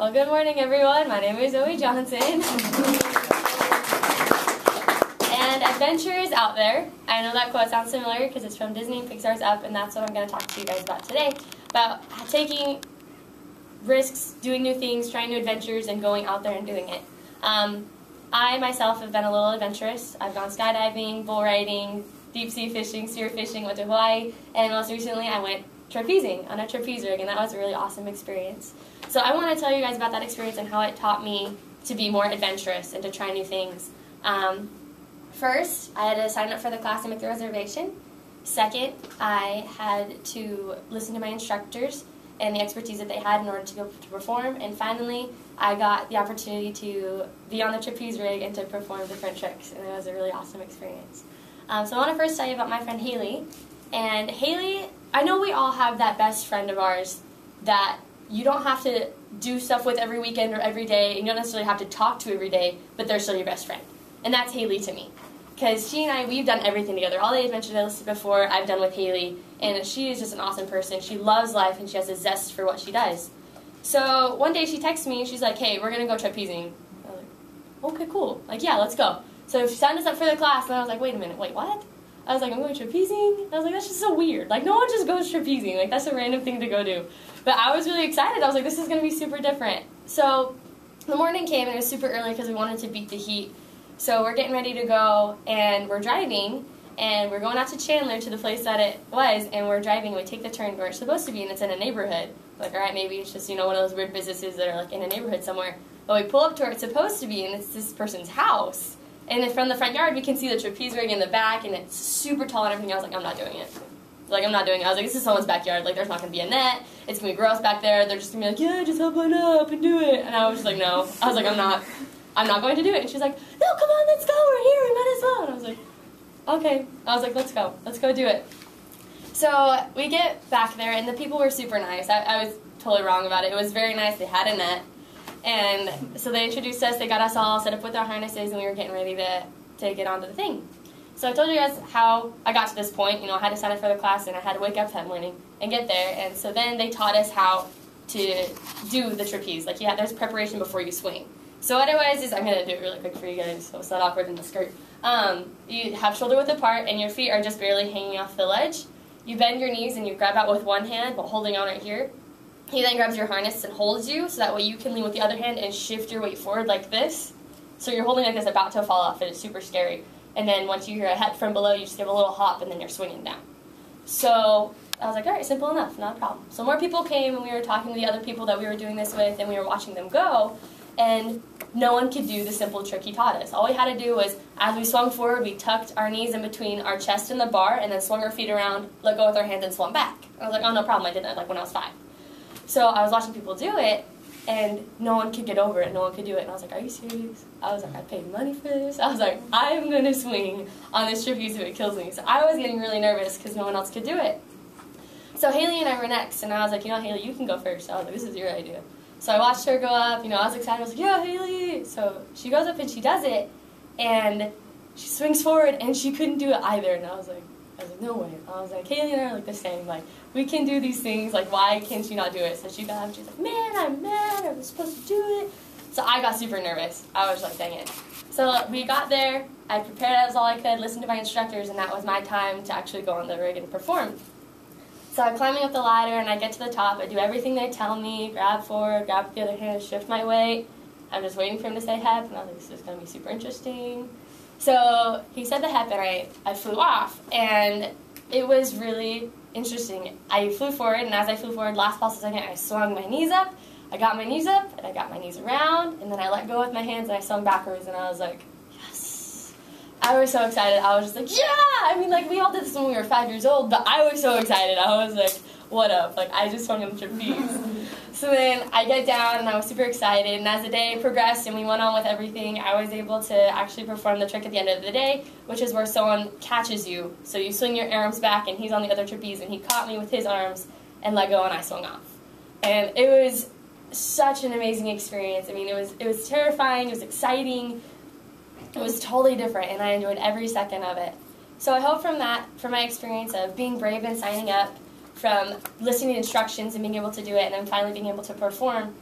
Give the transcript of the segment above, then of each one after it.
Well, good morning, everyone. My name is Zoe Johnson. And adventure is out there. I know that quote sounds familiar because it's from Disney and Pixar's Up, and that's what I'm going to talk to you guys about today. About taking risks, doing new things, trying new adventures, and going out there and doing it. I myself have been a little adventurous. I've gone skydiving, bull riding, deep sea fishing, spearfishing, went to Hawaii, and most recently I went trapezing on a trapeze rig, and that was a really awesome experience. So I want to tell you guys about that experience and how it taught me to be more adventurous and to try new things. First, I had to sign up for the class and make the reservation. Second, I had to listen to my instructors and the expertise that they had in order to go to perform. And finally, I got the opportunity to be on the trapeze rig and to perform different tricks, and it was a really awesome experience. So I want to first tell you about my friend Haley. And Haley, I know we all have that best friend of ours that you don't have to do stuff with every weekend or every day, and you don't necessarily have to talk to every day, but they're still your best friend. And that's Haley to me. Because she and I, we've done everything together. All the adventures I listed before, I've done with Haley, and she is just an awesome person. She loves life, and she has a zest for what she does. So one day she texts me, and she's like, hey, we're going to go trapezing. I was like, okay, cool. Like, yeah, let's go. So she signed us up for the class, and I was like, wait a minute, wait, what? I was like, I'm going trapezing? I was like, that's just so weird. Like, no one just goes trapezing. Like, that's a random thing to go do. But I was really excited. I was like, this is going to be super different. So the morning came, and it was super early because we wanted to beat the heat. So we're getting ready to go, and we're driving, and we're going out to Chandler to the place that it was, and we're driving, and we take the turn where it's supposed to be, and it's in a neighborhood. Like, all right, maybe it's just, one of those weird businesses that are, like, in a neighborhood somewhere. But we pull up to where it's supposed to be, and it's this person's house. And then from the front yard, we can see the trapeze rig in the back, and it's super tall and everything. I was like, I'm not doing it. Like, I'm not doing it. I was like, this is someone's backyard. Like, there's not going to be a net. It's going to be gross back there. They're just going to be like, yeah, just hop on up and do it. And I was just like, no. I was like, I'm not going to do it. And she's like, no, come on, let's go. We're here. We might as well. And I was like, okay. I was like, let's go. Let's go do it. So we get back there, and the people were super nice. I was totally wrong about it. It was very nice. They had a net. And so they introduced us. They got us all set up with our harnesses, and we were getting ready to get onto the thing. So I told you guys how I got to this point. I had to sign up for the class, and I had to wake up that morning and get there. And so then they taught us how to do the trapeze. Like, yeah, there's preparation before you swing. So what it was is, I'm going to do it really quick for you guys so it's not awkward in the skirt. You have shoulder width apart, and your feet are just barely hanging off the ledge. You bend your knees, and you grab out with one hand while holding on right here. He then grabs your harness and holds you, so that way you can lean with the other hand and shift your weight forward like this. So you're holding like this, about to fall off, and it's super scary. And then once you hear a hep from below, you just give a little hop, and then you're swinging down. So I was like, all right, simple enough, not a problem. So more people came, and we were talking to the other people that we were doing this with, and we were watching them go, and no one could do the simple trick he taught us. All we had to do was, as we swung forward, we tucked our knees in between our chest and the bar, and then swung our feet around, let go with our hands, and swung back. I was like, oh, no problem, I did that like when I was 5. So I was watching people do it, and no one could get over it, no one could do it. And I was like, are you serious? I was like, I paid money for this. I was like, I'm going to swing on this trapeze if it kills me. So I was getting really nervous because no one else could do it. So Haley and I were next, and I was like, Haley, you can go first. I was like, this is your idea. So I watched her go up, I was excited. I was like, yeah, Haley. So she goes up and she does it, and she swings forward, and she couldn't do it either. And I was like, no way. I was like, Haley and I are like the same. Like, we can do these things. Like, why can she not do it? So she got up and she's like, man, I'm mad. I was supposed to do it. So I got super nervous. I was like, dang it. So we got there. I prepared as all I could, listened to my instructors, and that was my time to actually go on the rig and perform. So I'm climbing up the ladder, and I get to the top. I do everything they tell me, grab forward, grab with the other hand, shift my weight. I'm just waiting for him to say hep, and I was like, this is going to be super interesting. So he said the hep, and I flew off, and it was really interesting. I flew forward, and as I flew forward, last possible second, I swung my knees up. I got my knees up, and I got my knees around, and then I let go with my hands, and I swung backwards, and I was like, yes. I was so excited. I was just like, yeah! We all did this when we were 5 years old, but I was so excited. I was like, what up? Like, I just swung on the trapeze. So then I get down, and I was super excited, and as the day progressed and we went on with everything, I was able to actually perform the trick at the end of the day, which is where someone catches you. So you swing your arms back, and he's on the other trapeze, and he caught me with his arms and let go, and I swung off. And it was such an amazing experience. It was terrifying, it was exciting, it was totally different, and I enjoyed every second of it. So I hope from my experience of being brave and signing up, from listening to instructions and being able to do it, and then finally being able to perform,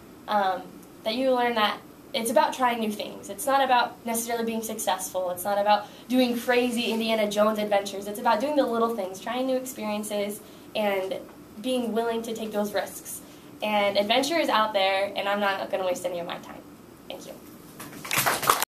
that you learn that it's about trying new things. It's not about necessarily being successful. It's not about doing crazy Indiana Jones adventures. It's about doing the little things, trying new experiences, and being willing to take those risks. And adventure is out there, and I'm not going to waste any of my time. Thank you.